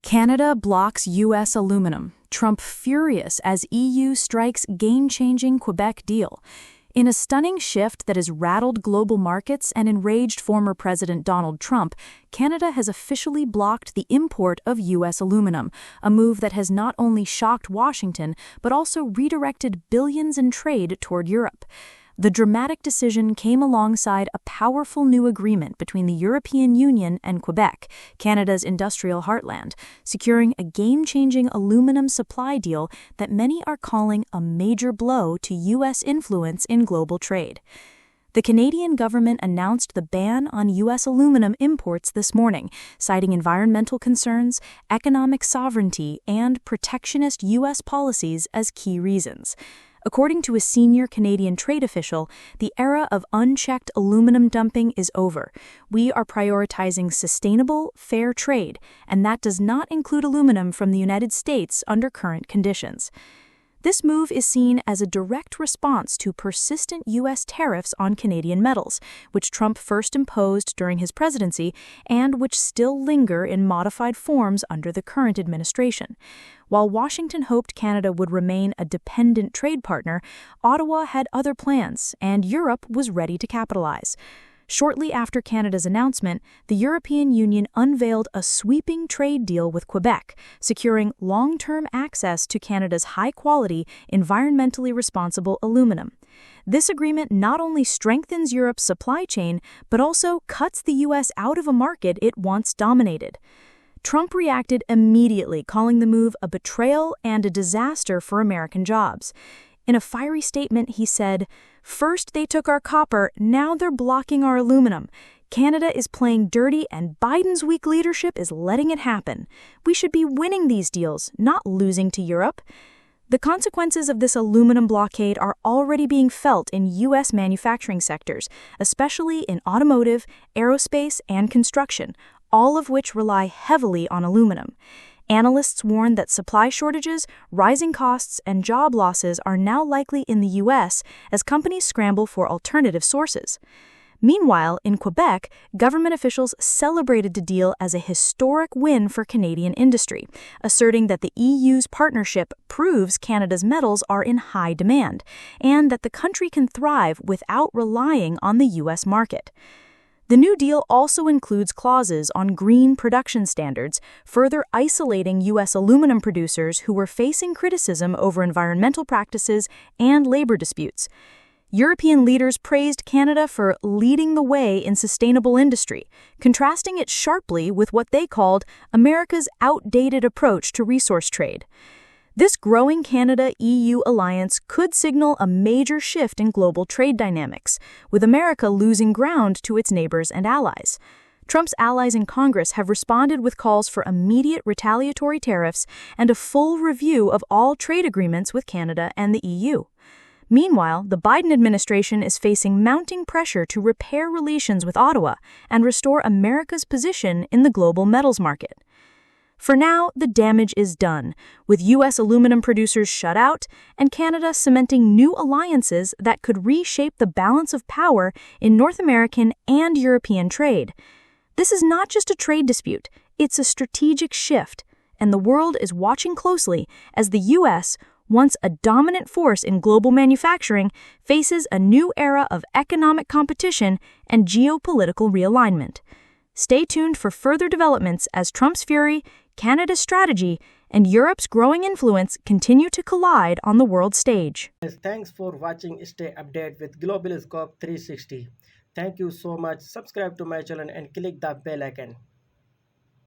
Canada blocks U.S. aluminum. Trump furious as EU strikes game-changing Quebec deal. In a stunning shift that has rattled global markets and enraged former President Donald Trump, Canada has officially blocked the import of U.S. aluminum, a move that has not only shocked Washington, but also redirected billions in trade toward Europe. The dramatic decision came alongside a powerful new agreement between the European Union and Quebec, Canada's industrial heartland, securing a game-changing aluminum supply deal that many are calling a major blow to U.S. influence in global trade. The Canadian government announced the ban on U.S. aluminum imports this morning, citing environmental concerns, economic sovereignty, and protectionist U.S. policies as key reasons. According to a senior Canadian trade official, the era of unchecked aluminum dumping is over. We are prioritizing sustainable, fair trade, and that does not include aluminum from the United States under current conditions. This move is seen as a direct response to persistent U.S. tariffs on Canadian metals, which Trump first imposed during his presidency and which still linger in modified forms under the current administration. While Washington hoped Canada would remain a dependent trade partner, Ottawa had other plans, and Europe was ready to capitalize. Shortly after Canada's announcement, the European Union unveiled a sweeping trade deal with Quebec, securing long-term access to Canada's high-quality, environmentally responsible aluminum. This agreement not only strengthens Europe's supply chain, but also cuts the U.S. out of a market it once dominated. Trump reacted immediately, calling the move a betrayal and a disaster for American jobs. In a fiery statement, he said, "First they took our copper, now they're blocking our aluminum. Canada is playing dirty and Biden's weak leadership is letting it happen. We should be winning these deals, not losing to Europe." The consequences of this aluminum blockade are already being felt in U.S. manufacturing sectors, especially in automotive, aerospace, and construction, all of which rely heavily on aluminum. Analysts warn that supply shortages, rising costs, and job losses are now likely in the U.S. as companies scramble for alternative sources. Meanwhile, in Quebec, government officials celebrated the deal as a historic win for Canadian industry, asserting that the EU's partnership proves Canada's metals are in high demand, and that the country can thrive without relying on the U.S. market. The new deal also includes clauses on green production standards, further isolating U.S. aluminum producers who were facing criticism over environmental practices and labor disputes. European leaders praised Canada for leading the way in sustainable industry, contrasting it sharply with what they called America's outdated approach to resource trade. This growing Canada-EU alliance could signal a major shift in global trade dynamics, with America losing ground to its neighbors and allies. Trump's allies in Congress have responded with calls for immediate retaliatory tariffs and a full review of all trade agreements with Canada and the EU. Meanwhile, the Biden administration is facing mounting pressure to repair relations with Ottawa and restore America's position in the global metals market. For now, the damage is done, with U.S. aluminum producers shut out and Canada cementing new alliances that could reshape the balance of power in North American and European trade. This is not just a trade dispute, it's a strategic shift, and the world is watching closely as the U.S., once a dominant force in global manufacturing, faces a new era of economic competition and geopolitical realignment. Stay tuned for further developments as Trump's fury, Canada's strategy, and Europe's growing influence continue to collide on the world stage. Thanks for watching. Stay updated with Global Scope 360. Thank you so much. Subscribe to my channel and click the bell icon.